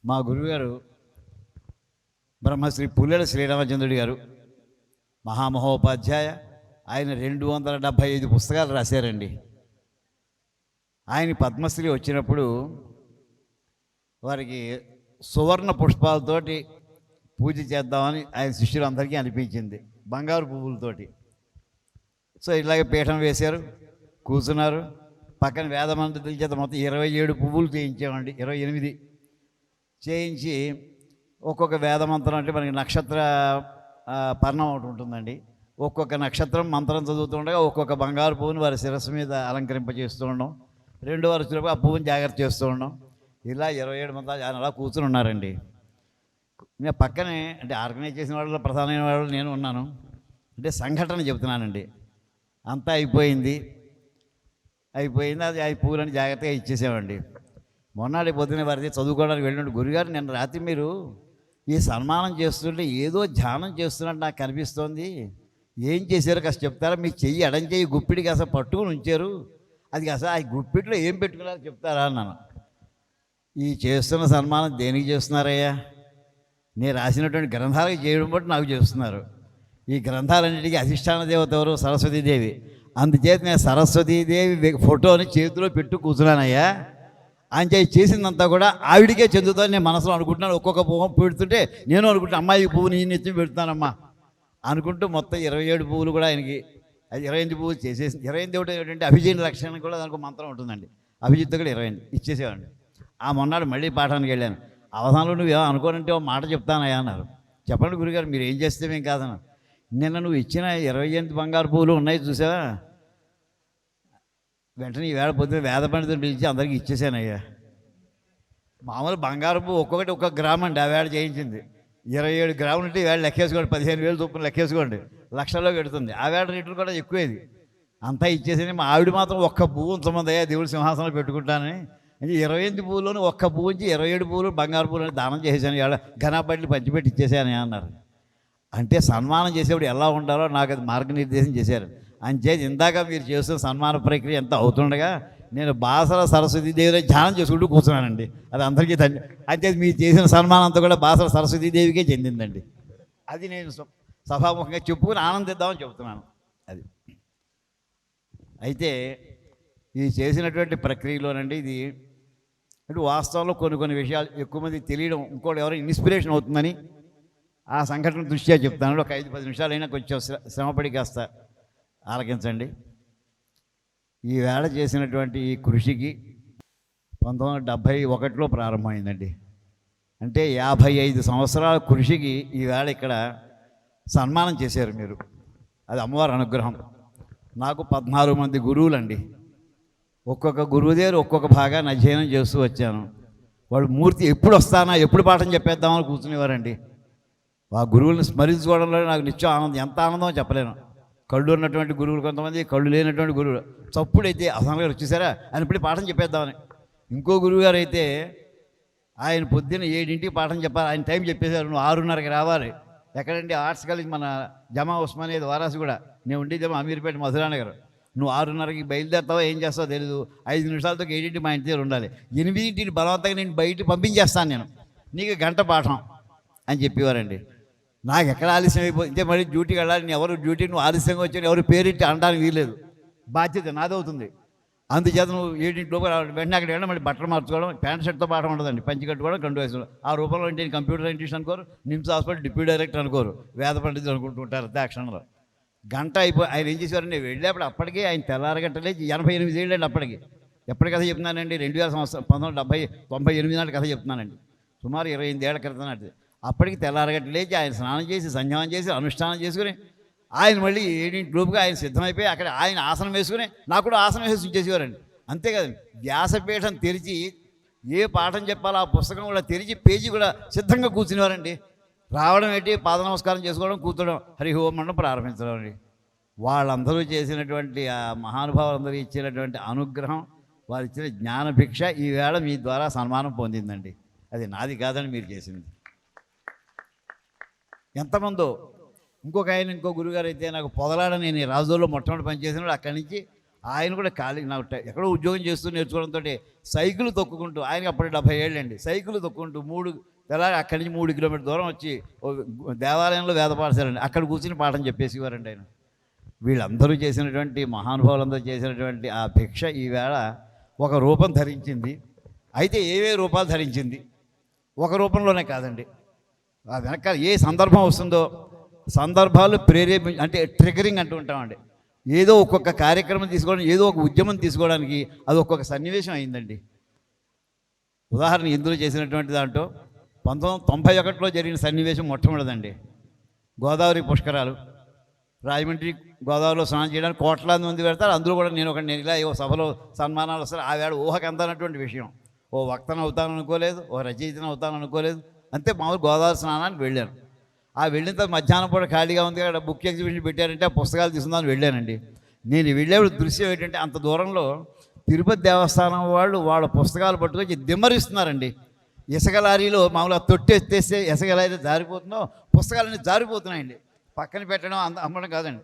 మా గురువుగారు బ్రహ్మశ్రీ పుల్లెల శ్రీరామచంద్రుడి గారు మహామహోపాధ్యాయ. ఆయన 275 పుస్తకాలు రాశారండి. ఆయన పద్మశ్రీ వచ్చినప్పుడు వారికి సువర్ణ పుష్పాలతోటి పూజ చేద్దామని ఆయన శిష్యులందరికీ అనిపించింది, బంగారు పువ్వులతోటి. సో ఇలాగే పీఠం వేశారు, కూర్చున్నారు. పక్కన వేదమంత్రుల చేత మొత్తం 27 పువ్వులు చేయించామండి, 28 చేయించి ఒక్కొక్క వేదమంత్రం అంటే మనకి నక్షత్ర పర్ణం ఒకటి ఉంటుందండి. ఒక్కొక్క నక్షత్రం మంత్రం చదువుతుండగా ఒక్కొక్క బంగారు పువ్వుని వారి శిరస్సు మీద అలంకరింపజేస్తూ ఉండడం, 2వ వరుసలోపు ఆ పువ్వుని జాగ్రత్త చేస్తూ ఉండడం. ఇలా 27 మంది ఆయన అలా కూర్చుని ఉన్నారండి. నేను పక్కనే అంటే ఆర్గనైజ్ చేసిన వాళ్ళలో ప్రధానమైన వాళ్ళు నేను ఉన్నాను. అంటే సంఘటన చెబుతున్నానండి. అంతా అయిపోయింది. అది పువ్వులని జాగ్రత్తగా ఇచ్చేసామండి. మొన్నటి పొద్దున వారిది చదువుకోవడానికి వెళ్ళినట్టు, గురుగారు నిన్న రాత్రి మీరు ఈ సన్మానం చేస్తుంటే ఏదో ధ్యానం చేస్తున్నట్టు నాకు కనిపిస్తోంది, ఏం చేశారో కాస్త చెప్తారా? మీ చెయ్యి ఎడం చెయ్యి గుప్పిడికి అసలు పట్టుకుని ఉంచారు, అది అసలు ఆ గుప్పిట్లో ఏం పెట్టుకున్నారో చెప్తారా అన్నాను. ఈ చేస్తున్న సన్మానం దేనికి చేస్తున్నారయ్యా? నేను రాసినటువంటి గ్రంథాలకు చేయడం బట్టి నాకు చేస్తున్నారు. ఈ గ్రంథాలన్నిటికీ అధిష్టాన దేవత ఎవరు? సరస్వతీదేవి. అందుచేత నేను సరస్వతీదేవి ఫోటోని చేతిలో పెట్టు కూర్చున్నానయ్యా. ఆయన చేసిందంతా కూడా ఆవిడికే చెందుతుందని నేను మనసులో అనుకుంటున్నాను. ఒక్కొక్క పువ్వు పెడుతుంటే నేను అనుకుంటున్నాను, అమ్మాయి పువ్వు నేను ఎత్తి పెడుతున్నానమ్మా అనుకుంటూ మొత్తం 27 పువ్వులు కూడా ఆయనకి 28 పువ్వులు చేసేసి 28 ఒకటి ఏంటంటే అభిజిత్ లక్షణం కూడా దానికి మంత్రం ఉంటుందండి. అభిజిత్ కూడా 28 ఇచ్చేసేవాడిని. ఆ మొన్నాడు మళ్ళీ పాఠానికి వెళ్ళాను. అవధానంలో నువ్వు ఏమో అనుకోనంటే ఒక మాట చెప్తానయ్యా అన్నారు. చెప్పండి గురుగారు, మీరు ఏం చేస్తే మేము కాదన్నారు. నిన్న నువ్వు ఇచ్చిన 28 బంగారు పువ్వులు ఉన్నాయి చూసావా, వెంటనే ఈవేళ పొద్దున్న వేద పండితులు పిలిచి అందరికీ ఇచ్చేసానయ్యా. మామూలు బంగారు పువ్వు ఒక్కొక్కటి 1 గ్రామ్ అండి. ఆ వేళ చేయించింది 27 గ్రాములు ఉంటే ఈవేళ లెక్కేసుకోండి, 15,000 చొప్పున లెక్కేసుకోండి, లక్షల్లో పెడుతుంది. ఆ వేళ రేట్లు కూడా ఎక్కువేది. అంతా ఇచ్చేసాను. మా ఆవిడ మాత్రం 1 పువ్వు ఉంచమందయ్యా, దేవుడి సింహాసనంలో పెట్టుకుంటానని. అంటే 28 పువ్వులోని 1 పువ్వు ఉంచి 27 పువ్వులు బంగారు పువ్వులు దానం చేసేసాను. ఇవాళ ఘనాపట్లు పంచిపెట్టి ఇచ్చేసాను అన్నారు. అంటే సన్మానం చేసేప్పుడు ఎలా ఉండాలో నాకు అది మార్గనిర్దేశం చేశారు. అంచేది ఇందాక మీరు చేస్తున్న సన్మాన ప్రక్రియ ఎంత అవుతుండగా నేను బాసర సరస్వతీదేవిలో ధ్యానం చేసుకుంటూ కూర్చున్నానండి. అది అందరికీ అంచేది మీరు చేసిన సన్మానం అంతా కూడా బాసర సరస్వతీదేవికే చెందిందండి. అది నేను సభాముఖంగా చెప్పుకుని ఆనందిద్దామని చెబుతున్నాను. అది అయితే ఇది చేసినటువంటి ప్రక్రియలోనండి, ఇది అంటే వాస్తవంలో కొన్ని విషయాలు ఎక్కువ మంది తెలియడం, ఇంకోటి ఎవరైనా ఇన్స్పిరేషన్ అవుతుందని ఆ సంఘటన దృష్ట్యా చెప్తాను. ఒక 5-10 నిమిషాలైనా కొంచెం శ్రమపడి కాస్త ఆలకించండి. ఈ వేళ చేసినటువంటి ఈ కృషికి 1971లో ప్రారంభమైందండి. అంటే 55 సంవత్సరాల కృషికి ఈ వేళ ఇక్కడ సన్మానం చేశారు మీరు. అది అమ్మవారి అనుగ్రహం. నాకు 14 మంది గురువులండి. ఒక్కొక్క గురువు దగ్గర ఒక్కొక్క భాగాన్ని అధ్యయనం చేస్తూ వచ్చాను. వాడు మూర్తి ఎప్పుడు వస్తానా, ఎప్పుడు పాఠం చెప్పేద్దామని కూర్చునేవారండి. ఆ గురువులను స్మరించుకోవడంలో నాకు నిత్యం ఆనందం. ఎంత ఆనందమో చెప్పలేను. కళ్ళు ఉన్నటువంటి గురువులు కొంతమంది, కళ్ళు లేనటువంటి గురువులు. చప్పుడైతే అసలు గారు వచ్చేసారా అని ఇప్పుడు పాఠం చెప్పేద్దామని. ఇంకో గురువు గారు అయితే ఆయన పొద్దున్న 7ంటికి పాఠం చెప్పాలి, ఆయన టైం చెప్పేశారు, నువ్వు 6:30కి రావాలి. ఎక్కడండి? ఆర్ట్స్ కాలేజ్ మన జమా ఉస్మానియా వారాసి కూడా, నేను ఉండేదేమో అమీర్పేట మధురానగర్. నువ్వు 6:30కి బయలుదేరుతావో ఏం చేస్తావో తెలీదు, 5 నిమిషాలతో 7ంటికి మా ఇంటి దగ్గర ఉండాలి. 8ంటికి బలవంతంగా నేను బయట పంపించేస్తాను, నేను నీకు గంట పాఠం అని చెప్పేవారండి. నాకు ఎక్కడ ఆలస్యం అయిపోతే మళ్ళీ డ్యూటీకి వెళ్ళాలి. నేను ఎవరు డ్యూటీ నువ్వు ఆలస్యంగా వచ్చాను ఎవరు పేరెట్టి అనడానికి వీల్లేదు, బాధ్యత నాదవుతుంది. అందుచేత నువ్వు 7ంటిలోపు వెంటనే అక్కడ వెళ్ళడం, మళ్ళీ బట్టలు మార్చుకోవడం, ప్యాంట్ షర్ట్తో పాఠం ఉండదండి, పంచి కట్టుకోవడం, కండు వేసుకోవడం. ఆ రూపంలో అంటే కంప్యూటర్ సైంటిస్ట్ అనుకోరు, నిమ్స్ హాస్పిటల్ డిప్యూటీ డైరెక్టర్ అనుకోరు, వేద పండితులు అనుకుంటూ ఉంటారు. అంతే ఆ క్షణంలో గంట అయిపోయి ఆయన ఏం చేసేవారండి, నేను వెళ్ళేప్పుడు అప్పటికే ఆయన తెల్లారగంటలే 88 ఏళ్ళండి అప్పటికి. ఎప్పటి కథ చెప్తున్నానండి? 2000 సంవత్సరం 1998 నాటి కథ చెప్తున్నానండి. సుమారు 28 ఏళ్ల క్రితం నాటి. అప్పటికి తెల్లారగట్టు లేచి ఆయన స్నానం చేసి సంధ్యానం చేసి అనుష్ఠానం చేసుకుని ఆయన మళ్ళీ 7ంటిలోపుగా ఆయన సిద్ధమైపోయి అక్కడ ఆయన ఆసనం వేసుకుని నాకు కూడా ఆసనం వేసి ఉంచేసేవారండి. అంతేకాదండి, వ్యాసపీఠం తెరిచి ఏ పాఠం చెప్పాలో ఆ పుస్తకం కూడా తెరిచి పేజీ కూడా సిద్ధంగా కూర్చునేవారండి. రావడం ఏంటి, పాద నమస్కారం చేసుకోవడం, కూర్చోవడం, హరి ఓం అనడం, ప్రారంభించడం అండి. వాళ్ళందరూ చేసినటువంటి ఆ మహానుభావులందరూ ఇచ్చినటువంటి అనుగ్రహం, వారు ఇచ్చిన జ్ఞానభిక్ష ఈవేళ మీ ద్వారా సన్మానం పొందిందండి. అది నాది కాదని మీరు చేసింది. ఎంతమందో ఇంకొక గురుగారు అయితే నాకు పొదలాడ, నేను రాజులో మొట్టమొదటి పనిచేసినప్పుడు అక్కడి నుంచి ఆయన కూడా ఖాళీ నాకు ఎక్కడో ఉద్యోగం చేస్తూ నేర్చుకోవడంతో సైకిల్ తొక్కుకుంటూ ఆయనకి అప్పుడు 70 ఏళ్ళండి, సైకిల్ తొక్కుంటూ తెల్లారి అక్కడి నుంచి 3 కిలోమీటర్ దూరం వచ్చి దేవాలయంలో వేద పాఠశాలండి అక్కడ కూర్చుని పాఠం చెప్పేసేవారండి ఆయన. వీళ్ళందరూ చేసినటువంటి మహానుభావులందరూ చేసినటువంటి ఆ భిక్ష ఈవేళ ఒక రూపం ధరించింది. అయితే ఏవే రూపాలు ధరించింది, ఒక రూపంలోనే కాదండి. ఆ వెనక ఏ సందర్భం వస్తుందో సందర్భాలు అంటే ట్రిగరింగ్ అంటూ ఉంటామండి. ఏదో ఒక్కొక్క కార్యక్రమం తీసుకోవడం, ఏదో ఒక ఉద్యమం తీసుకోవడానికి అది ఒక్కొక్క సన్నివేశం అయిందండి. ఉదాహరణ ఇందులో చేసినటువంటి దాంట్లో 1991లో జరిగిన సన్నివేశం మొట్టమొదటిదండి. గోదావరి పుష్కరాలు, రాజమండ్రి గోదావరిలో స్నానం చేయడానికి కోట్లాది మంది పెడతారు. అందులో కూడా నేను ఇలా ఓ సభలో సన్మానాలు వస్తారు. ఆవేళ ఊహకు అందనటువంటి విషయం. ఓ వక్తను అవుతాను అనుకోలేదు, ఓ రచయితను అవుతాను అనుకోలేదు. అంతే మామూలు గోదావరి స్నానానికి వెళ్ళాను. ఆ వెళ్ళిన తర్వాత మధ్యాహ్నం పూట ఖాళీగా ఉంది, అక్కడ బుక్ ఎగ్జిబిషన్ పెట్టారంటే ఆ పుస్తకాలు తీసుకుందామని వెళ్ళానండి. నేను వెళ్ళేప్పుడు దృశ్యం ఏంటంటే అంత దూరంలో తిరుపతి దేవస్థానం వాళ్ళు వాళ్ళ పుస్తకాలు పట్టుకొచ్చి దిమ్మరిస్తున్నారండి. ఇసుక లారీలో మామూలుగా తొట్టి ఎత్తేస్తే ఇసుక ఎలా అయితే జారిపోతుందో పుస్తకాలన్నీ జారిపోతున్నాయండి. పక్కన పెట్టడం అమ్మడం కాదండి.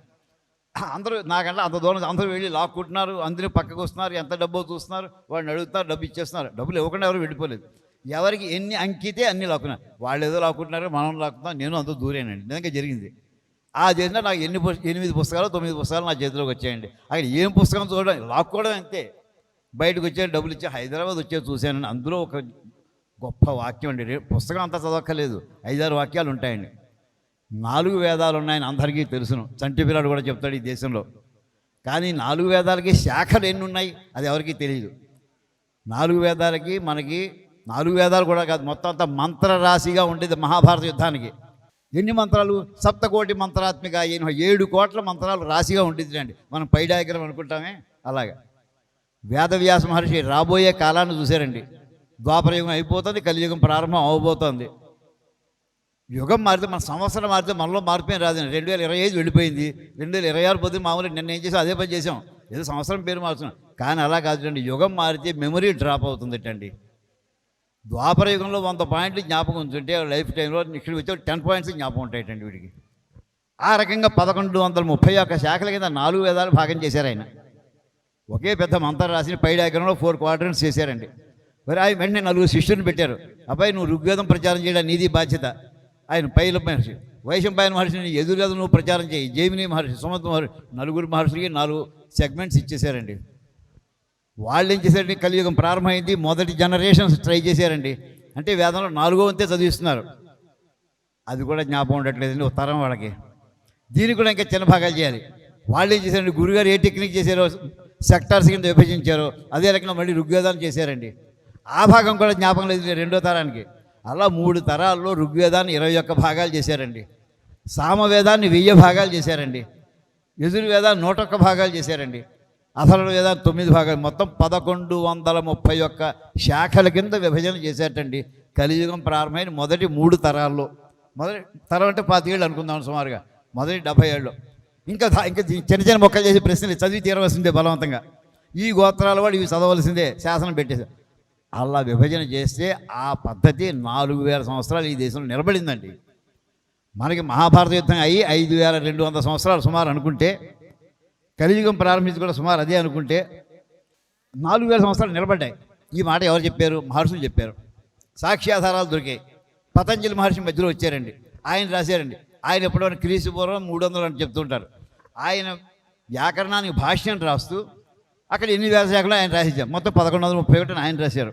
అందరూ నాకంటే అంత దూరం అందరూ వెళ్ళి లాక్కుంటున్నారు, అందరూ పక్కకు వస్తున్నారు, ఎంత డబ్బు చూస్తున్నారు, వాడిని అడుగుతున్నారు, డబ్బు ఇచ్చేస్తున్నారు. డబ్బులు ఇవ్వకుండా ఎవరు వెళ్ళిపోలేదు. ఎవరికి ఎన్ని అంకితే అన్నీ లాక్కున్నారు. వాళ్ళు ఏదో లాక్కుంటున్నారు, మనం లాక్కున్నాం. నేను అంత దూరేనండి, నిజంగా జరిగింది. ఆ చేసినా నాకు 8 పుస్తకాలు 9 పుస్తకాలు నా చేతిలోకి వచ్చాయండి. అక్కడ ఏం పుస్తకం చూడడం, లాక్కోవడం అంతే. బయటకు వచ్చే డబ్బులు ఇచ్చి హైదరాబాద్ వచ్చే చూశానండి. అందులో ఒక గొప్ప వాక్యం అండి. పుస్తకం అంతా చదవక్కర్లేదు, 5-6 వాక్యాలు ఉంటాయండి. 4 వేదాలు ఉన్నాయని అందరికీ తెలుసును, చంటి పిల్లాడు కూడా చెప్తాడు ఈ దేశంలో. కానీ 4 వేదాలకి శాఖలు ఎన్ని ఉన్నాయి అది ఎవరికీ తెలియదు. 4 వేదాలకి మనకి 4 వేదాలు కూడా కాదు, మొత్తం అంతా మంత్రరాశిగా ఉండేది. మహాభారత యుద్ధానికి ఎన్ని మంత్రాలు? 7 కోటి మంత్రాత్మిక 7 కోట్ల మంత్రాలు రాశిగా ఉండేది అండి. మనం పై డయాగ్రామ్ అనుకుంటామే అలాగా. వేదవ్యాస మహర్షి రాబోయే కాలాన్ని చూశారండి. ద్వాపరయుగం అయిపోతుంది, కలియుగం ప్రారంభం అవబోతోంది. యుగం మారితే మన సంవత్సరం మారితే మనలో మార్పేం రాదండి. 2025 వెళ్ళిపోయింది, 2026 పోతే మామూలు నిన్న ఏం చేసాం అదే పని చేసాం, ఏదో సంవత్సరం పేరు మారుతున్నాం. కానీ అలా కాదుటండి, యుగం మారితే మెమరీ డ్రాప్ అవుతుందటండి. ద్వాపర యుగంలో 100 పాయింట్లు జ్ఞాపకం ఉంటుంటే లైఫ్ టైంలో ఇక్కడ వచ్చే 10 పాయింట్స్ జ్ఞాపకం ఉంటాయటండి వీడికి. ఆ రకంగా 1131 శాఖల కింద 4 వేదాలు భాగం చేశారు ఆయన. ఒకే పెద్ద మంత్రం రాసిన పై డయాగ్రామ్లో 4 క్వాడ్రంట్స్ చేశారండి. మరి ఆయన వెంటనే 4 శిష్యుని పెట్టారు. అబ్బాయి నువ్వు ఋగ్వేదం ప్రచారం చేయడం నీది బాధ్యత. ఆయన పైల మహర్షి, వైశంపాయన మహర్షిని ఎదురువేదం నువ్వు ప్రచారం చేయి, జైమిని మహర్షి, సుమంత మహర్షి, 4 మహర్షులకి 4 సెగ్మెంట్స్ ఇచ్చేశారండి. వాళ్ళు ఏం చేశారండి, కలియుగం ప్రారంభమైంది, మొదటి జనరేషన్స్ ట్రై చేశారండి. అంటే వేదంలో 4వ వంతే చదివిస్తున్నారు. అది కూడా జ్ఞాపకం ఉండట్లేదండి ఉత్తరం వాళ్ళకి. దీనికి కూడా ఇంకా చిన్న భాగాలు చేయాలి. వాళ్ళు ఏం చేశారండి, గురుగారు ఏ టెక్నిక్ చేశారో సెక్టార్స్ కింద విభజించారో అదే రకంగా మళ్ళీ ఋగ్వేదాన్ని చేశారండి. ఆ భాగం కూడా జ్ఞాపకం లేదు 2వ తరానికి. అలా 3 తరాల్లో ఋగ్వేదాన్ని 21 భాగాలు చేశారండి. సామవేదాన్ని 1000 భాగాలు చేశారండి. యజుర్వేదాన్ని 101 భాగాలు చేశారండి. అథర్వ వేదాన్ని 9 భాగాలు, మొత్తం 1131 శాఖల కింద విభజన చేశారటండి. కలియుగం ప్రారంభమైన మొదటి 3 తరాల్లో. మొదటి తరం అంటే 25 ఏళ్ళు అనుకుందాం సుమారుగా, మొదటి 70 ఏళ్ళు. ఇంకా చిన్న చిన్న మొక్కలు చేసి ప్రశ్నలు చదివి తీరవలసిందే బలవంతంగా. ఈ గోత్రాల వాడు ఇవి చదవలసిందే శాసనం పెట్టేశారు. అలా విభజన చేస్తే ఆ పద్ధతి 4000 సంవత్సరాలు ఈ దేశంలో నిలబడిందండి. మనకి మహాభారత యుద్ధం అయ్యి 5200 సంవత్సరాలు సుమారు అనుకుంటే, కలియుగం ప్రారంభించి కూడా సుమారు అదే అనుకుంటే 4000 సంవత్సరాలు నిలబడ్డాయి. ఈ మాట ఎవరు చెప్పారు? మహర్షులు చెప్పారు. సాక్ష్యాధారాలు దొరికాయి. పతంజలి మహర్షి మధ్యలో వచ్చారండి, ఆయన రాశారండి. ఆయన ఎప్పుడైనా క్రీస్తు పూర్వం 300 అని చెప్తుంటారు. ఆయన వ్యాకరణానికి భాష్యం రాస్తూ అక్కడ ఎన్ని వ్యాసశాఖలు ఆయన రాసిచ్చారు. మొత్తం 1131 ఆయన రాశారు.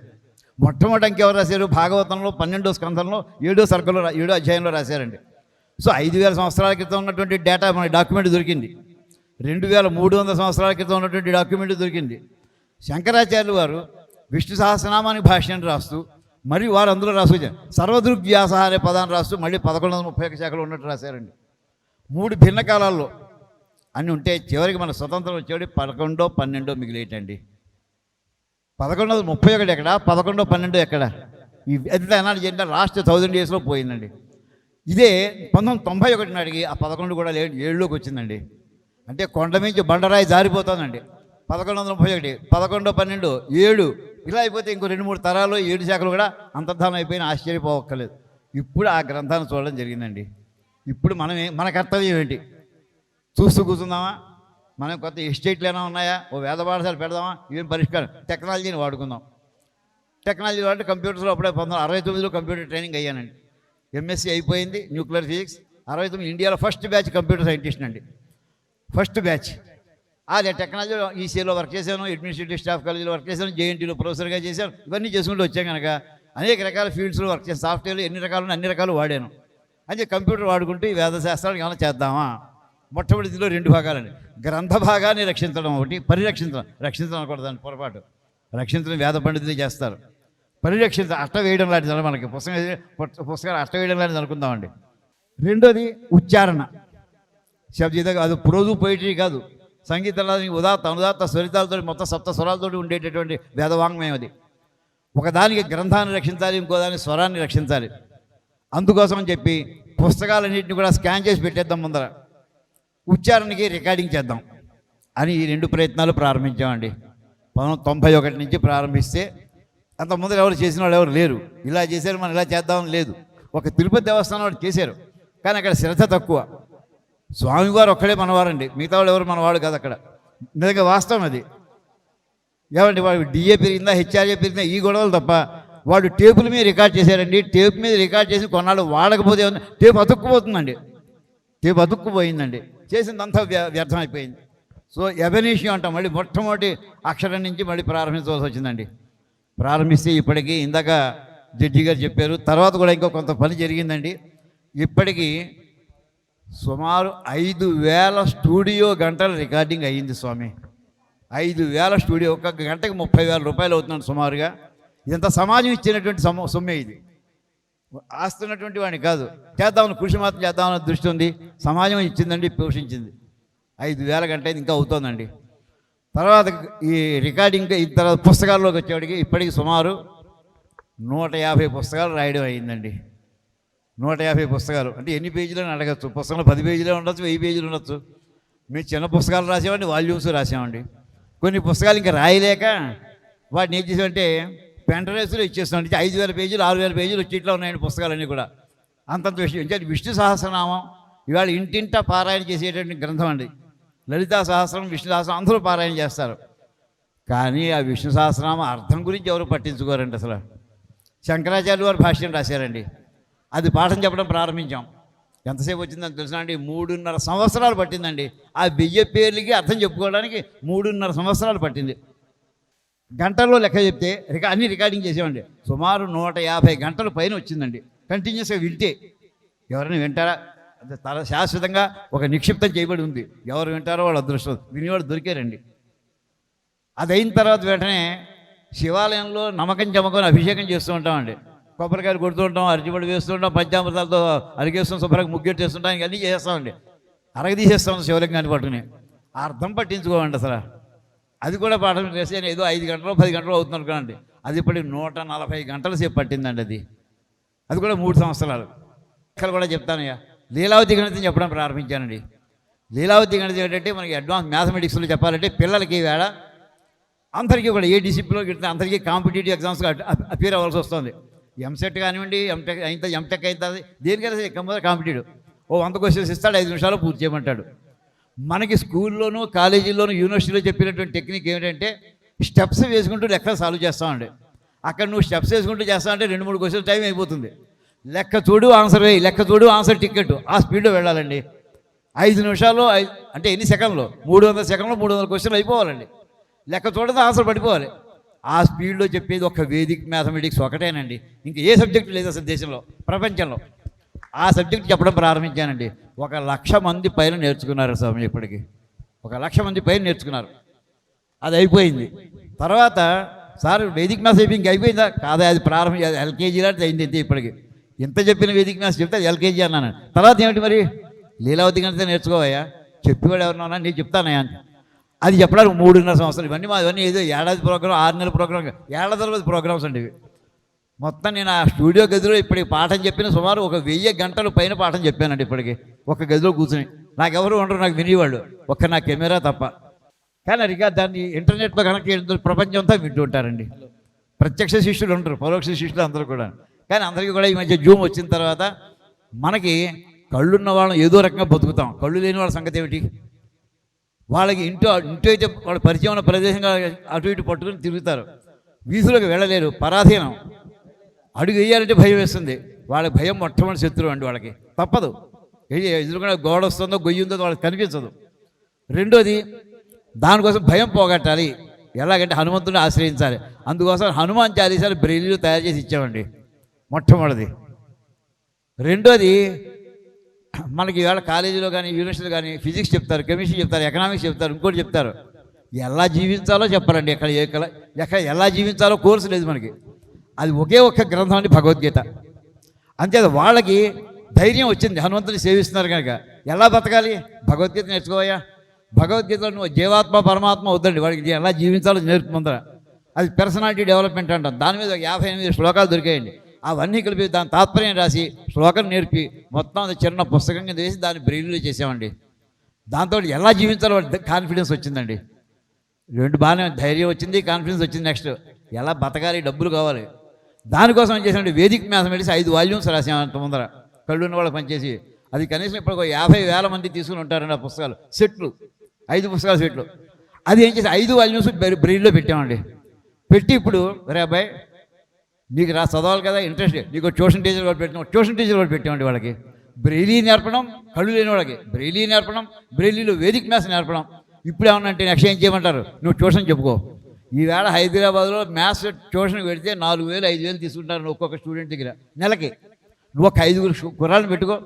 మొట్టమొదటి అంకె ఎవరు రాశారు? భాగవతంలో 12వ స్కంధంలో 7వ సర్గంలో 7వ అధ్యాయంలో రాశారండి. సో 5000 సంవత్సరాల క్రితం ఉన్నటువంటి డేటా మన డాక్యుమెంట్ దొరికింది. 2300 సంవత్సరాల క్రితం ఉన్నటువంటి డాక్యుమెంట్ దొరికింది. శంకరాచార్యులు వారు విష్ణు సహస్రనామానికి భాష్యం రాస్తూ మరి వారు అందులో రాసుకొచ్చారు. సర్వదృగ్వ్యాస అనే పదాన్ని రాస్తూ మళ్ళీ 1131 శాఖలు ఉన్నట్టు రాశారండి. 3 భిన్న కాలాల్లో అన్నీ ఉంటే చివరికి మన స్వతంత్రం వచ్చేవాడి 11, 12 మిగిలేటండి. 1131 ఎక్కడ, 11, 12 ఎక్కడ? ఈ ఎంత అనాలి చేయండి, లాస్ట్ 1000 yearsలో పోయిందండి. ఇదే 1991 నాటికి ఆ 11 కూడా 7లోకి వచ్చిందండి. అంటే కొండ నుంచి బండరాయి జారిపోతుందండి. 1131, 11, 12, 7 ఇలా అయిపోతే ఇంకో 2-3 తరాలు 7 శాఖలు కూడా అంతర్ధానం అయిపోయిన ఆశ్చర్యపోవక్కర్లేదు. ఇప్పుడు ఆ గ్రంథాన్ని చూడడం జరిగిందండి. ఇప్పుడు మన కర్తవ్యం ఏంటి? చూస్తూ కూర్చుందామా? మనం కొత్త ఎస్టేట్లు ఏమైనా ఉన్నాయా, ఓ వేద పాఠశాల పెడదామా, ఇవేం పరిష్కారం, టెక్నాలజీని వాడుకుందాం. టెక్నాలజీ వాడితే కంప్యూటర్స్లో అప్పుడే 1969లో కంప్యూటర్ ట్రైనింగ్ అయ్యానండి. ఎంఎస్సీ అయిపోయింది న్యూక్లియర్ ఫిజిక్స్. 69 ఇండియాలో ఫస్ట్ బ్యాచ్ కంప్యూటర్ సైంటిస్ట్ అండి, ఫస్ట్ బ్యాచ్. అదే టెక్నాలజీ ఈసీలో వర్క్ చేశాను, అడ్మినిస్ట్రేటివ్ స్టాఫ్ కాలేజీలో వర్క్ చేశాను, జేఎన్టీలో ప్రొఫెసర్గా చేశాను. ఇవన్నీ చేసుకుంటూ వచ్చాను కనుక అనేక రకాల ఫీల్డ్స్లో వర్క్ చేశాను. సాఫ్ట్వేర్లు అన్ని రకాలు వాడాను. అంటే కంప్యూటర్ వాడుకుంటూ ఈ వేదశాస్త్రాలు ఏమైనా చేద్దామా. మొట్టమొదటి దీనిలో 2 భాగాలండి. గ్రంథ భాగాన్ని రక్షించడం ఒకటి, రక్షించడం అనకూడదండి, పొరపాటు. రక్షించడం వేద పండితులు చేస్తారు. పరిరక్షించడం అట్ట వేయడం లాంటిది మనకి పుస్తకాలు అట్ట వేయడం లాంటిది అనుకుందామండి. రెండోది ఉచ్చారణ. శబ్ద అది ప్రోజు పోయిటరీ కాదు, సంగీతాలని అనుదాత్త స్వరితాలతో మొత్తం సప్త స్వరాలతో ఉండేటటువంటి వేదవాంగ్మయం అది. ఒకదానికి గ్రంథాన్ని రక్షించాలి, ఇంకో దానికి స్వరాన్ని రక్షించాలి. అందుకోసం అని చెప్పి పుస్తకాలన్నింటినీ కూడా స్కాన్ చేసి పెట్టేద్దాం, ముందర ఉచ్చారణకి రికార్డింగ్ చేద్దాం అని ఈ 2 ప్రయత్నాలు ప్రారంభించామండి. 1991 నుంచి ప్రారంభిస్తే అంత ముందర ఎవరు చేసిన వాళ్ళు ఎవరు లేరు. ఇలా చేశారు, మనం ఇలా చేద్దామని లేదు. ఒక తిరుపతి దేవస్థానం వాడు చేశారు, కానీ అక్కడ శ్రద్ధ తక్కువ. స్వామివారు ఒక్కడే మనవారండి, మిగతా వాళ్ళు ఎవరు మనవాడు కాదు అక్కడ. నిజంగా వాస్తవం అది. ఏమంటే వాడు డిఏ పెరిగిందా, హెచ్ఆర్ఏ పెరిగిందా, ఈ గొడవలు తప్ప. వాడు టేపుల మీద రికార్డ్ చేశారండి. టేప్ మీద రికార్డ్ చేసి కొన్నాళ్ళు వాడకపోతే టేప్ అతుక్కుపోతుందండి, టేప్ అతుక్కుపోయిందండి, చేసిందంతా వ్యర్థమైపోయింది. సో ఎబనీషియం అంటాం, మళ్ళీ మొట్టమొదటి అక్షరం నుంచి మళ్ళీ ప్రారంభించవలసి వచ్చిందండి. ప్రారంభిస్తే ఇప్పటికీ ఇందాక జడ్జి గారు చెప్పారు, తర్వాత కూడా ఇంకో కొంత పని జరిగిందండి. ఇప్పటికీ సుమారు 5,000 స్టూడియో గంటల రికార్డింగ్ అయ్యింది స్వామి. 5,000 స్టూడియో, ఒక్క గంటకి 30,000 రూపాయలు అవుతున్నాడు సుమారుగా. ఇదంతా సమాజం ఇచ్చినటువంటి సొమ్మే ఇది, ఆస్తున్నటువంటి వాడిని కాదు. చేద్దామని కృషి మాత్రం చేద్దామని దృష్టి ఉంది, సమాజం ఇచ్చిందండి, పోషించింది. 5,000 గంటలు ఇంకా అవుతుందండి. తర్వాత ఈ రికార్డింగ్ తర్వాత పుస్తకాల్లోకి వచ్చేవాడికి ఇప్పటికి సుమారు 150 పుస్తకాలు రాయడం అయ్యిందండి. 150 పుస్తకాలు అంటే ఎన్ని పేజీలని అడగచ్చు. పుస్తకంలో 10 పేజీలే ఉండొచ్చు, 1000 పేజీలు ఉండొచ్చు. మేము చిన్న పుస్తకాలు రాసామండి, వాల్యూమ్స్ రాసామండి. కొన్ని పుస్తకాలు ఇంకా రాయలేక వాటిని ఏం చేసామంటే పెన్ డ్రైవ్స్లో ఇచ్చేస్తామండి. 5,000 పేజీలు 6,000 పేజీలు వచ్చి ఇట్లా ఉన్నాయండి పుస్తకాలన్నీ కూడా. అంతంత విషయం. విష్ణు సహస్రనామం ఇవాళ ఇంటింటా పారాయణ చేసేటువంటి గ్రంథం అండి. లలితా సహస్రం, విష్ణు సహస్రం అందరూ పారాయణ చేస్తారు, కానీ ఆ విష్ణు సహస్రనామం అర్థం గురించి ఎవరు పట్టించుకోరండి అసలు. శంకరాచార్య వారు భాష్యం రాశారండి, అది పాఠం చెప్పడం ప్రారంభించాం. ఎంతసేపు వచ్చిందని తెలుసా అండి, 3.5 సంవత్సరాలు పట్టిందండి. ఆ 1000 పేర్లకి అర్థం చెప్పుకోవడానికి 3.5 సంవత్సరాలు పట్టింది. గంటల్లో లెక్క చెప్తే అన్ని రికార్డింగ్ చేసామండి. సుమారు 150 గంటల పైన వచ్చిందండి కంటిన్యూస్గా వింటే. ఎవరైనా వింటారా? తల శాశ్వతంగా ఒక నిక్షిప్తం చేయబడి ఉంది. ఎవరు వింటారో వాళ్ళు అదృష్టం, వినేవాడు దొరికారండి. అది అయిన తర్వాత వెంటనే శివాలయంలో నమ్మకం చమకం అభిషేకం చేస్తూ ఉంటామండి. కొబ్బరికాయలు కొడుతూ ఉంటాం, అరటిపడి వేస్తూ ఉంటాం, పంచామృతాలతో అరిగేస్తాం, శుభ్రంగా ముగ్గెట్టు చేస్తుంటాం, ఇవన్నీ చేస్తామండి. అరగదీసేస్తాం శివలింగాన్ని పట్టుకుని. అర్థం పట్టించుకోమండి అసలు. అది కూడా పాఠం చేస్తే ఏదో 5 గంటలు 10 గంటలు అవుతుంది అనుకోండి. అది ఇప్పటికి 140 గంటల సేపు పట్టిందండి. అది కూడా 3 సంవత్సరాలు. ఇక్కడ కూడా చెప్తానయ్యా, లీలావతి గణితం చెప్పడం ప్రారంభించానండి. లీలావతి గణితం ఏంటంటే మనకి అడ్వాన్స్ మ్యాథమెటిక్స్లో చెప్పాలంటే పిల్లలకి వేళ అందరికీ కూడా ఏ డిసిప్లిన్లో గిట్టిన అందరికీ కాంపిటేటివ్ ఎగ్జామ్స్గా అపీర్ అవ్వాల్సి వస్తుంది. ఎంసెట్ కానివ్వండి, ఎంటెక్ అవుతుంది, దేనికైనా ఎక్కువ కాంపిటేటివ్. 100 క్వశ్చన్స్ ఇస్తాడు, 5 నిమిషాలు పూర్తి చేయమంటాడు. మనకి స్కూల్లోనూ కాలేజీల్లోనూ యూనివర్సిటీలో చెప్పినటువంటి టెక్నిక్ ఏమిటంటే స్టెప్స్ వేసుకుంటూ లెక్కలు సాల్వ్ చేస్తామండి. అక్కడ నువ్వు స్టెప్స్ వేసుకుంటూ చేస్తావంటే 2-3 క్వశ్చన్స్ టైం అయిపోతుంది. లెక్క చూడు ఆన్సర్ వేయి, లెక్క చూడు ఆన్సర్ టికెట్, ఆ స్పీడ్లో వెళ్ళాలండి. 5 నిమిషాల్లో అంటే ఎన్ని సెకండ్లో 300 సెకండ్లో 300 క్వశ్చన్లు అయిపోవాలండి. లెక్క చూడదు ఆన్సర్ పడిపోవాలి. ఆ స్పీడ్లో చెప్పేది ఒక వేదిక్ మ్యాథమెటిక్స్ ఒకటేనండి. ఇంకా ఏ సబ్జెక్టు లేదు అసలు దేశంలో, ప్రపంచంలో. ఆ సబ్జెక్ట్ చెప్పడం ప్రారంభించానండి. 1,00,000 మంది పైన నేర్చుకున్నారు స్వామి. ఇప్పటికి 1,00,000 మంది పైన నేర్చుకున్నారు. అది అయిపోయింది. తర్వాత సార్ వేదిక్ మ్యాథ్స్ అయిపోయి ఇంక అయిపోయిందా? కాదా, అది ఎల్కేజీ లాంటిది అయింది. అంతే. ఇప్పటికి ఎంత చెప్పిన వేదిక్ మ్యాథ్స్ చెప్తే అది ఎల్కేజీ అన్నాను. తర్వాత ఏమిటి మరి, లీలావతి గణితం నేర్చుకోవయ్యా, చెప్పేవాడు ఎవరినన్నా నేను చెప్తానయ్యా అని. అది చెప్పడానికి 3.5 సంవత్సరాలు. ఇవన్నీ ఏదో ఏడాది ప్రోగ్రాం, 6 నెలల ప్రోగ్రాం, ఏళ్ల తర్వాత ప్రోగ్రామ్స్ అండి ఇవి. మొత్తం నేను ఆ స్టూడియో గదిలో ఇప్పటికి పాఠం చెప్పిన సుమారు 1000 గంటల పైన పాఠం చెప్పానండి. ఇప్పటికి ఒక గదిలో కూర్చుని. నాకెవరు ఉండరు నాకు వినేవాళ్ళు, ఒక్క నా కెమెరా తప్ప. కానీ అదిగా దాన్ని ఇంటర్నెట్లో కనుక ప్రపంచం అంతా వింటూ ఉంటారండి. ప్రత్యక్ష శిష్యులు ఉంటారు, పరోక్ష శిష్యులు అందరూ కూడా. కానీ అందరికీ కూడా ఈ మధ్య జూమ్ వచ్చిన తర్వాత మనకి కళ్ళున్న వాళ్ళం ఏదో రకంగా బతుకుతాం, కళ్ళు లేని వాళ్ళ సంగతి ఏమిటి? వాళ్ళకి ఇంటో అయితే వాళ్ళ పరిచయం ఉన్న ప్రదేశంగా అటు ఇటు పట్టుకుని తిరుగుతారు. వీధులకు వెళ్ళలేరు, పరాధీనం. అడుగు వేయాలంటే భయం వేస్తుంది. వాళ్ళకి భయం మొట్టమొదటి శత్రువు అండి. వాళ్ళకి తప్పదు. ఎదురుకుండా గోడ వస్తుందో గొయ్యి ఉందో వాళ్ళకి కనిపించదు. రెండోది, దానికోసం భయం పోగొట్టాలి. ఎలాగంటే హనుమంతుడిని ఆశ్రయించాలి. అందుకోసం హనుమాన్ చాలీసాలు బ్రెయిలీలో తయారు చేసి ఇచ్చామండి మొట్టమొదటిది. రెండోది, మనకి ఇవాళ కాలేజీలో కానీ యూనివర్సిటీలో కానీ ఫిజిక్స్ చెప్తారు, కెమిస్ట్రీ చెప్తారు, ఎకనామిక్స్ చెప్తారు, ఇంకోటి చెప్తారు. ఎలా జీవించాలో చెప్పారండి. ఎక్కడ ఎలా జీవించాలో కోర్సు లేదు మనకి. అది ఒకే ఒక్క గ్రంథం అండి, భగవద్గీత. అంతేత వాళ్ళకి ధైర్యం వచ్చింది, హనుమంతుని సేవిస్తున్నారు కనుక. ఎలా బతకాలి? భగవద్గీత నేర్చుకోవయ్యా. భగవద్గీతలో నువ్వు జీవాత్మ పరమాత్మ వద్దండి, వాడికి ఎలా జీవించాలో నేర్పుకుందరా. అది పర్సనాలిటీ డెవలప్మెంట్ అంటాం. దాని మీద 58 శ్లోకాలు దొరికాయండి. అవన్నీ కలిపి దాని తాత్పర్యం రాసి శ్లోకం నేర్పి మొత్తం అది చిన్న పుస్తకం కింద వేసి దాన్ని బ్రెయిన్లో చేసామండి. దాంతో ఎలా జీవించాలో కాన్ఫిడెన్స్ వచ్చిందండి. రెండు బాగానే ధైర్యం వచ్చింది, కాన్ఫిడెన్స్ వచ్చింది. నెక్స్ట్ ఎలా బతకాలి, డబ్బులు కావాలి. దానికోసం ఏం చేసామంటే వేదిక మ్యాథం పెట్టి 5 వాల్యూమ్స్ రాసామంట ముందర కళ్ళు ఉన్న వాళ్ళకి పనిచేసి. అది కనీసం ఇప్పుడు 50,000 మంది తీసుకుని ఉంటారండి ఆ పుస్తకాలు, సెట్లు, 5 పుస్తకాల సెట్లు. అది ఏం చేసి 5 వాల్యూమ్స్ బ్రెయిన్లో పెట్టామండి. పెట్టి ఇప్పుడు రే అబ్బాయి నీకు చదవాలి కదా, ఇంట్రెస్ట్, నీకు ట్యూషన్ టీచర్ కూడా పెట్టాం. ట్యూషన్ టీచర్ కూడా పెట్టామండి వాళ్ళకి. బ్రెయిలీ నేర్పడం, కళ్ళు లేని వాళ్ళకి బ్రెయిలీ నేర్పడం, బ్రెయిలీలో వేదిక మ్యాథ్స్ నేర్పడం. ఇప్పుడు ఏమన్నంటే నెక్స్ట్ ఏం చేయమంటారు, నువ్వు ట్యూషన్ చెప్పుకో. ఈవేళ హైదరాబాద్లో మ్యాథ్స్ ట్యూషన్ పెడితే 4,000 5,000 తీసుకుంటారు ఒక్కొక్క స్టూడెంట్ దగ్గర నెలకి. నువ్వు ఒక 5 కుర్రాలను పెట్టుకో,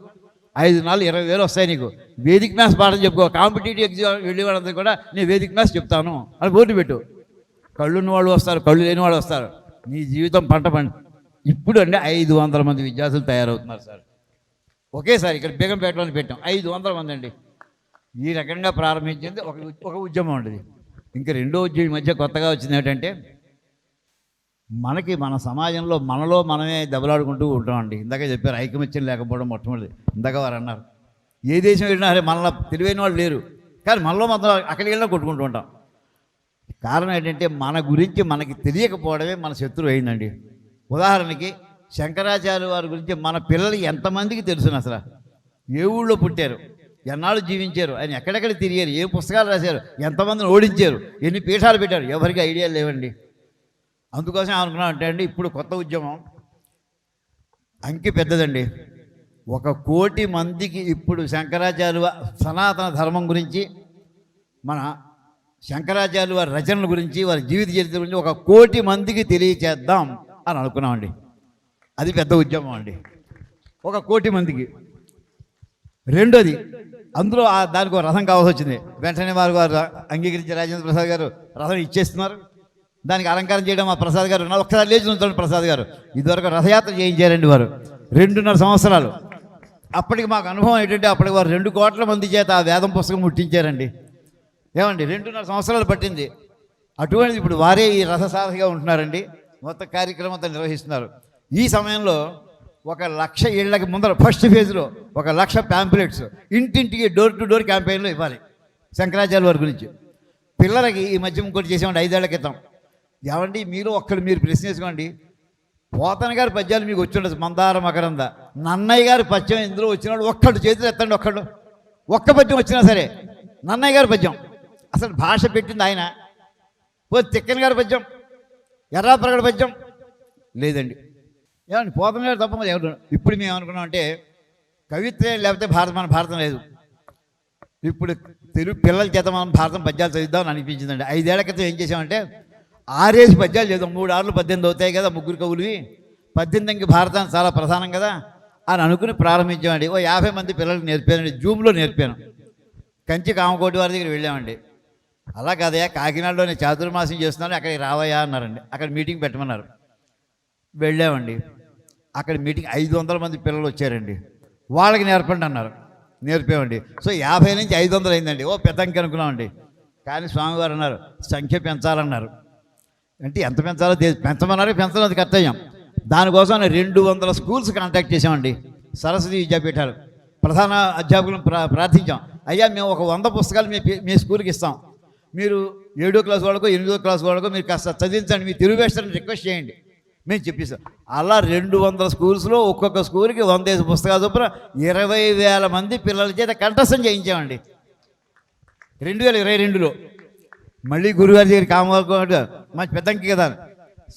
5 4 20,000 వస్తాయి నీకు. వేదిక మ్యాథ్స్ పాఠం చెప్పుకో. కాంపిటేటివ్ ఎగ్జామ్ వెళ్ళే వాళ్ళందరూ కూడా నేను వేదిక మ్యాథ్స్ చెప్తాను అని బోర్డు పెట్టు. కళ్ళు ఉన్న వాళ్ళు వస్తారు, కళ్ళు లేని వాళ్ళు వస్తారు. నీ జీవితం పంట పండి. ఇప్పుడు అంటే 500 మంది విద్యార్థులు తయారవుతున్నారు సార్. ఒకేసారి ఇక్కడ బేగంపేటలో పెట్టాం 500 మంది అండి. ఈ రకంగా ప్రారంభించింది ఒక ఉద్యమం ఉండేది. ఇంకా రెండో ఉద్యమం మధ్య కొత్తగా వచ్చింది ఏంటంటే, మన సమాజంలో మనలో మనమే దెబ్బలాడుకుంటూ ఉంటామండి. ఇందాక చెప్పారు ఐకమత్యం లేకపోవడం మొట్టమొదటి. ఇందాక వారు అన్నారు ఏ దేశం వెళ్ళినా సరే మనలో తెలివైన వాళ్ళు లేరు, కానీ మనలో మాత్రం అక్కడికి వెళ్ళినా కొట్టుకుంటూ ఉంటాం. కారణం ఏంటంటే మన గురించి మనకి తెలియకపోవడమే మన శత్రువు అయిందండి. ఉదాహరణకి శంకరాచార్య వారి గురించి మన పిల్లలు ఎంతమందికి తెలుసును, అసలు ఏ ఊళ్ళో పుట్టారు, ఎన్నాళ్ళు జీవించారు, ఆయన ఎక్కడెక్కడ తిరిగారు, ఏ పుస్తకాలు రాశారు, ఎంతమందిని ఓడించారు, ఎన్ని పీఠాలు పెట్టారు, ఎవరికి ఐడియా లేవండి. అందుకోసం అనుకున్నాం అంటే అండి, ఇప్పుడు కొత్త ఉద్యమం అంకి పెద్దదండి. 1,00,00,000 మందికి ఇప్పుడు శంకరాచార్య సనాతన ధర్మం గురించి, మన శంకరాచార్యులు వారి రచనల గురించి, వారి జీవిత చరిత్ర గురించి 1,00,00,000 మందికి తెలియచేద్దాం అని అనుకున్నామండి. అది పెద్ద ఉద్యమం అండి, 1,00,00,000 మందికి. రెండోది, అందులో దానికి ఒక రథం కావాల్సి వచ్చింది. వెంటనే వారు అంగీకరించి రాజేంద్ర ప్రసాద్ గారు రథం ఇచ్చేస్తున్నారు. దానికి అలంకారం చేయడం మా ప్రసాద్ గారు ఒక్కసారి లేచి ఉంచాడు. ప్రసాద్ గారు ఇదివరకు రథయాత్ర చేయించారండి వారు 2.5 సంవత్సరాలు. అప్పటికి మాకు అనుభవం ఏంటంటే, అప్పటికి వారు 2 కోట్ల మంది చేత ఆ వేదం పుస్తకం ముట్టించారండి. ఏమండి 2.5 సంవత్సరాలు పట్టింది. అటువంటిది ఇప్పుడు వారే ఈ రథసారథిగా ఉంటున్నారండి. మొత్తం కార్యక్రమం అంతా నిర్వహిస్తున్నారు. ఈ సమయంలో 1,00,000 ఇళ్లకి ముందర ఫస్ట్ ఫేజ్లో 1,00,000 ప్యాంప్లెట్స్ ఇంటింటికి డోర్ టు డోర్ క్యాంపెయిన్లో ఇవ్వాలి శంకరాచార్య వారి గురించి. పిల్లలకి ఈ మధ్య ఇంకోటి చేసామండి 5 ఏళ్ల క్రితం. ఏమండి మీరు ప్రశ్న వేసుకోండి, పోతన గారి పద్యాలు మీకు వచ్చి ఉండదు, మందార మకరంద. నన్నయ్య గారి పద్యం ఇందులో వచ్చినాడు ఒక్కడు చేతులు ఎత్తండి, ఒక్క పద్యం వచ్చినా సరే నన్నయ్య గారి పద్యం. అసలు భాష పెట్టింది ఆయన. తిక్కన గారి పద్యం, ఎర్రాప్రగడ పద్యం లేదండి. ఏమండి పోతన గారు తప్ప మరి ఎవరు. ఇప్పుడు మేము ఏమనుకున్నాం అంటే, కవిత్వం లేకపోతే మన భారతం లేదు. ఇప్పుడు తెలుగు పిల్లల చేత మనం భారతం పద్యాలు చదివిద్దామని అనిపించిందండి. 5 ఏళ్ల క్రితం ఏం చేసామంటే, 6 పద్యాలు చదివాం. 3 6 18 అవుతాయి కదా, 3 కవులువి. 18కి భారతాన్ని చాలా ప్రధానం కదా అని అనుకుని ప్రారంభించామండి. 50 మంది పిల్లలకి నేర్పానండి. జూమ్లో నేర్పాను. కంచి కామకోటి వారి దగ్గర వెళ్ళామండి. అలా కదయా, కాకినాడలో నేను చాతుర్మాసం చేస్తున్నాను, అక్కడికి రావయ్యా అన్నారండి. అక్కడ మీటింగ్ పెట్టమన్నారు. వెళ్ళామండి. అక్కడ మీటింగ్ 500 మంది పిల్లలు వచ్చారండి. వాళ్ళకి నేర్పండి అన్నారు, నేర్పామండి. సో 50 నుంచి 500 అయిందండి. పెద్ద అంకె అనుకున్నామండి. కానీ స్వామివారు అన్నారు సంఖ్య పెంచాలన్నారు. అంటే ఎంత పెంచాలో పెంచమన్నారు, పెంచడం కర్తవ్యం. దానికోసం 200 స్కూల్స్ కాంటాక్ట్ చేసామండి. సరస్వతి విద్యాపీఠాలు ప్రధాన అధ్యాపకులను ప్రార్థించాం. అయ్యా మేము 100 పుస్తకాలు మీ స్కూల్కి ఇస్తాం, మీరు 7వ క్లాస్ వాళ్ళకో 8వ క్లాస్ వాళ్ళకో మీరు కాస్త చదివించండి, మీ తెలుగు వేస్తారని రిక్వెస్ట్ చేయండి, మేము చెప్పిస్తాం. అలా 200 స్కూల్స్లో ఒక్కొక్క స్కూల్కి 100 పుస్తకాలు చొప్పున 20,000 మంది పిల్లల చేత కంఠస్థం చేయించామండి. 2022లో మళ్ళీ గురుగారి దగ్గర కామవాడు మంచి పెద్దంకి కదా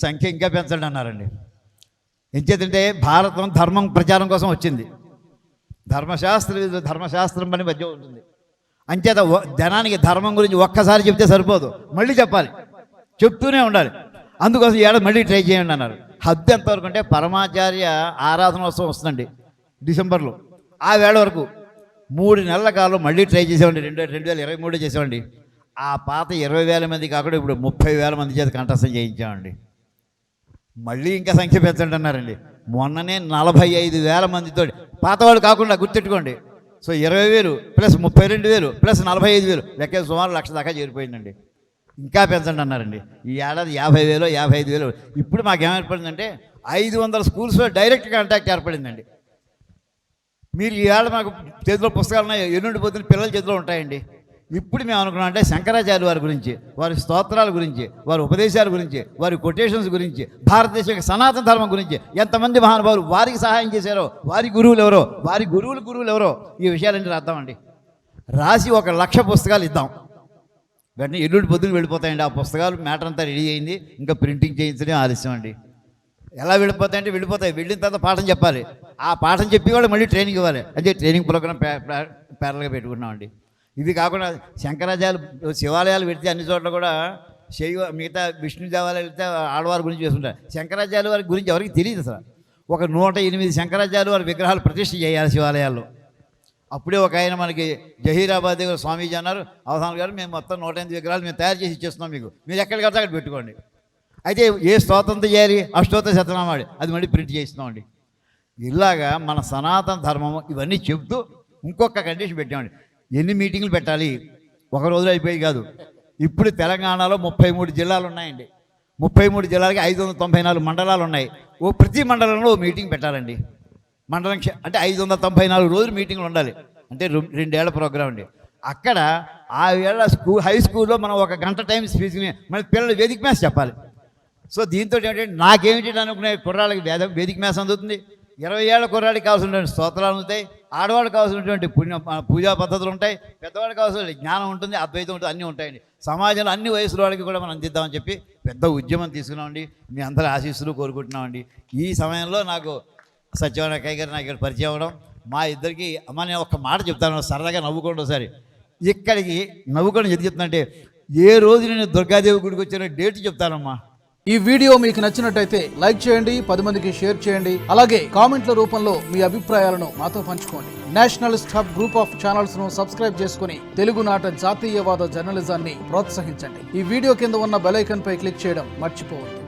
సంఖ్య ఇంకా పెంచండి అన్నారండి. ఎంచేతంటే భారతం ధర్మం ప్రచారం కోసం వచ్చింది. ధర్మశాస్త్రం పని మధ్య ఉంటుంది. అంచేత జనానికి ధర్మం గురించి ఒక్కసారి చెప్తే సరిపోదు, మళ్ళీ చెప్పాలి, చెప్తూనే ఉండాలి. అందుకోసం ఏడాది మళ్ళీ ట్రై చేయండి అన్నారు. హద్దు ఎంతవరకు అంటే పరమాచార్య ఆరాధనోత్సవం వస్తుందండి డిసెంబర్లో. ఆ వేళ వరకు 3 నెలల కాలం మళ్ళీ ట్రై చేసామండి. 2023 చేసామండి. ఆ పాత 20,000 మంది కాకుండా ఇప్పుడు 30,000 మంది చేత కంఠస్థం చేయించామండి. మళ్ళీ ఇంకా సంఖ్య పెంచండి అన్నారండి. మొన్ననే 45,000 మందితో, పాతవాళ్ళు కాకుండా గుర్తెట్టుకోండి. సో 20,000 ప్లస్ 32,000 ప్లస్ 45,000 లెక్క సుమారు 1,00,000 దాకా చేరిపోయిందండి. ఇంకా పెంచండి అన్నారండి. ఈ ఏడాది 50,000 55,000. ఇప్పుడు మాకేమైపోయిందంటే 500 స్కూల్స్లో డైరెక్ట్ కాంటాక్ట్ ఏర్పడిందండి. మీరు ఈవేళ మాకు చేతిలో పుస్తకాలు ఉన్నాయి, ఎన్నుండి పోతున్న పిల్లల చేతిలో ఉంటాయండి. ఇప్పుడు మేము అనుకున్నాం అంటే శంకరాచార్య వారి గురించి, వారి స్తోత్రాల గురించి, వారి ఉపదేశాల గురించి, వారి కొటేషన్స్ గురించి, భారతదేశం యొక్క సనాతన ధర్మం గురించి ఎంతమంది మహానుభావులు వారికి సహాయం చేశారో, వారి గురువులు ఎవరో, వారి గురువులు ఎవరో, ఈ విషయాలన్నీ రాద్దామండి. రాసి 1,00,000 పుస్తకాలు ఇద్దాం. వెంటనే ఎల్లుండి పొద్దున్న వెళ్ళిపోతాయండి ఆ పుస్తకాలు. మ్యాటర్ అంతా రెడీ అయింది, ఇంకా ప్రింటింగ్ చేయించడం ఆలస్యం అండి. ఎలా వెళ్ళిపోతాయంటే వెళ్ళిపోతాయి. వెళ్ళిన తర్వాత పాఠం చెప్పాలి. ఆ పాఠం చెప్పేవాళ్ళు మళ్ళీ ట్రైనింగ్ ఇవ్వాలి. అదే ట్రైనింగ్ ప్రోగ్రామ్ ప్యారల్గా పెట్టుకున్నామండి. ఇది కాకుండా శంకరాచార్య శివాలయాలు పెడితే అన్ని చోట్ల కూడా మిగతా విష్ణు దేవాలయాలు వెళ్తే ఆడవారి గురించి వేసుకుంటారు. శంకరాచార్య వారి గురించి ఎవరికి తెలియదు అసలు. ఒక 108 శంకరాచార్య వారి విగ్రహాలు ప్రతిష్ఠ చేయాలి శివాలయాల్లో. అప్పుడే ఒక ఆయన మనకి జహీరాబాద్ దగ్గర స్వామీజీ అన్నారు, అవధాన్ గారు మేము మొత్తం 108 విగ్రహాలు మేము తయారు చేసి ఇచ్చేస్తున్నాం, మీకు మీరు ఎక్కడికి వెళ్తే అక్కడ పెట్టుకోండి. అయితే ఏ స్తోత్రంతో చేయాలి? అష్టోత్తర శతనామాడి, అది మళ్ళీ ప్రింట్ చేస్తున్నామండి. ఇలాగా మన సనాతన ధర్మము ఇవన్నీ చెబుతూ ఇంకొక కండిషన్ పెట్టామండి. ఎన్ని మీటింగ్లు పెట్టాలి? ఒక రోజులో అయిపోయి కాదు. ఇప్పుడు తెలంగాణలో 33 జిల్లాలు ఉన్నాయండి. 33 జిల్లాలకి 594 మండలాలు ఉన్నాయి. ప్రతి మండలంలో మీటింగ్ పెట్టాలండి. మండలం అంటే 594 రోజులు మీటింగ్లు ఉండాలి. అంటే 2 ఏళ్ల ప్రోగ్రాం అండి. అక్కడ ఆ ఏళ్ళ హై స్కూల్లో మనం 1 గంట టైం స్పీచ్ని మన పిల్లలు వేదిక మ్యాథ్స్ చెప్పాలి. సో దీంతో ఏంటంటే నాకేమిటి అనుకునే కుర్రాళ్ళకి వేదిక మ్యాథ్స్ అందుతుంది. 20 ఏళ్ల కుర్రాడికి కావాల్సినటువంటి స్తోత్రాలు ఉంటాయి, ఆడవాళ్ళకి కావాల్సినటువంటి పూజా పద్ధతులు ఉంటాయి, పెద్దవాళ్ళకి కావాల్సిన జ్ఞానం ఉంటుంది, అద్వైతం ఉంటుంది, అన్నీ ఉంటాయండి. సమాజంలో అన్ని వయసుల వాళ్ళకి కూడా మనం అందిద్దామని చెప్పి పెద్ద ఉద్యమం తీసుకున్నామండి. మీ అందరి ఆశీస్సులు కోరుకుంటున్నామండి. ఈ సమయంలో నాకు సత్యవాణ అక్కయ్య గారు నాకు ఇక్కడ పరిచయం అవ్వడం, మా ఇద్దరికి అమ్మ నేను ఒక మాట చెప్తాను, సరదాగా నవ్వుకోండి ఒకసారి. ఇక్కడికి నవ్వుకోండి ఎందుకు చెప్తానంటే, ఏ రోజు నేను దుర్గాదేవి గుడికి వచ్చిన డేట్ చెప్తానమ్మా. ఈ వీడియో మీకు నచ్చినట్టయితే లైక్ చేయండి, 10 మందికి షేర్ చేయండి. అలాగే కామెంట్ల రూపంలో మీ అభిప్రాయాలను మాతో పంచుకోండి. Nationalist hub group of channels ను సబ్స్క్రైబ్ చేసుకుని తెలుగునాట జాతీయవాద జర్నలిజాన్ని ప్రోత్సహించండి. ఈ వీడియో కింద ఉన్న బెల్ ఐకాన్ పై క్లిక్ చేయడం మర్చిపోవద్దు.